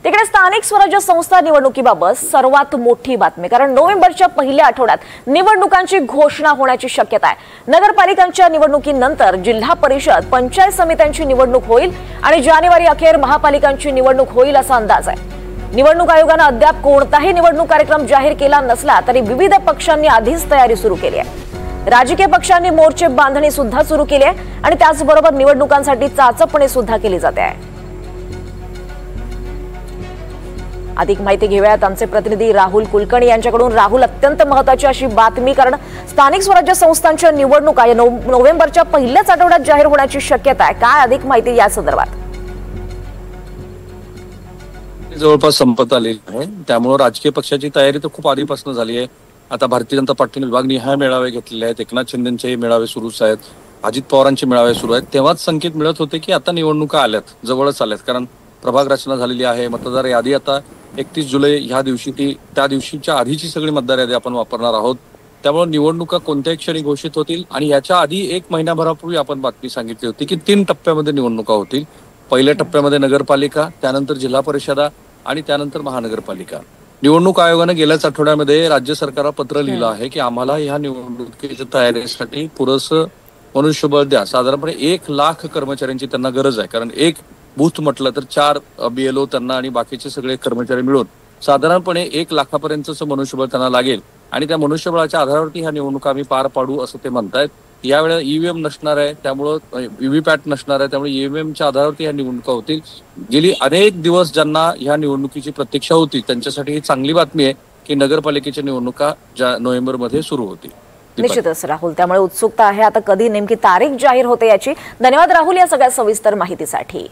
तिकडे स्थानिक स्वराज्य संस्था निवडणुकीबाबत सर्वात मोठी बातमी, कारण नोव्हेंबरच्या पहिल्या आठवड्यात निवडणुकांची घोषणा होण्याची शक्यता आहे। नगरपालिकांच्या निवडणुकीनंतर जिल्हा परिषद पंचायत समित्यांची निवडणूक होईल आणि जानेवारी अखेर महापालिकांची निवडणूक होईल असा अंदाज आहे। निवडणूक आयोगाने अद्याप कोणताही निवडणूक कार्यक्रम जाहीर केला नसला तरी विविध पक्षांनी आधीच तयारी सुरू केली आहे। राजकीय पक्षांनी मोर्चे बांधणी सुद्धा सुरू केली आहे आणि त्याचबरोबर निवडणुकांसाठी चाचपणी सुद्धा केली जाते आहे। अधिक माहिती घेऊयात आमचे प्रतिनिधी राहुल कुलकर्णी यांच्याकडून। राहुल, अत्यंत महत्त्वाची अशी बातमी, कारण स्थानिक स्वराज्य संस्थांच्या निवडणुका नोव्हेंबरच्या पहिल्याच आठवड्यात जाहीर होण्याची शक्यता आहे। काय अधिक माहिती या संदर्भात? जवळपास संपत आलेली आहे, त्यामुळे राजकीय पक्षाची तयारी तर खूप आधीपासून झाली आहे। आता भारतीय जनता पार्टीने विभागनिहाय मेळावे घेतलेले आहेत, एकनाथ शिंदेचे मेळावे सुरूच आहेत, अजित पवारांचे मेळावे सुरू आहेत। तेव्हाच संकेत मिळत होते की आता निवडणुका आल्यात, जवळच आल्यात, कारण प्रभाग रचना झालेली आहे। मतदार यादी आता 31 जुलै ह्या दिवशी त्या दिवशीच्या आधीची सगळी मतदार यादी आपण वापरणार आहोत। त्यामुळे निवडणुका कोणत्याही क्षणी घोषित होतील आणि याच्या आधी 1 महिन्याभरापूर्वी आपण बातमी सांगितली होती की 3 टप्प्यामध्ये निवडणुका होतील। पहिल्या टप्प्यामध्ये नगरपालिका, त्यानंतर जिल्हा परिषदा आणि त्यानंतर महानगरपालिका। निवडणूक आयोगाने गेल्याच आठवड्यामध्ये राज्य सरकारला पत्र लिहिलं आहे की आम्हाला ह्या निवडणुकीच्या तयारीसाठी पुरेसं मनुष्यबळ द्या। साधारणपणे 1 लाख कर्मचाऱ्यांची त्यांना गरज आहे, कारण एक बूथ म्हटलं तर 4 BLO त्यांना आणि बाकीचे सगळे कर्मचारी मिळून साधारणपणे 1 लाखापर्यंतचं मनुष्यबळ त्यांना लागेल आणि त्या मनुष्यबळाच्या आधारावरती ह्या निवडणुका आम्ही पार पाडू असं ते म्हणतायत। यावेळेला EVM नसणार आहे, त्यामुळं VVPAT नसणार आहे, त्यामुळे EVMच्या आधारावरती ह्या निवडणुका होतील। गेली अनेक दिवस ज्यांना ह्या निवडणुकीची प्रतीक्षा होती त्यांच्यासाठी ही चांगली बातमी आहे की नगरपालिकेच्या निवडणुका नोव्हेंबरमध्ये सुरू होतील। निश्चितच राहुल, त्यामुळे उत्सुकता आहे आता कधी नेमकी तारीख जाहीर होते याची। धन्यवाद राहुल या सगळ्या सविस्तर माहितीसाठी।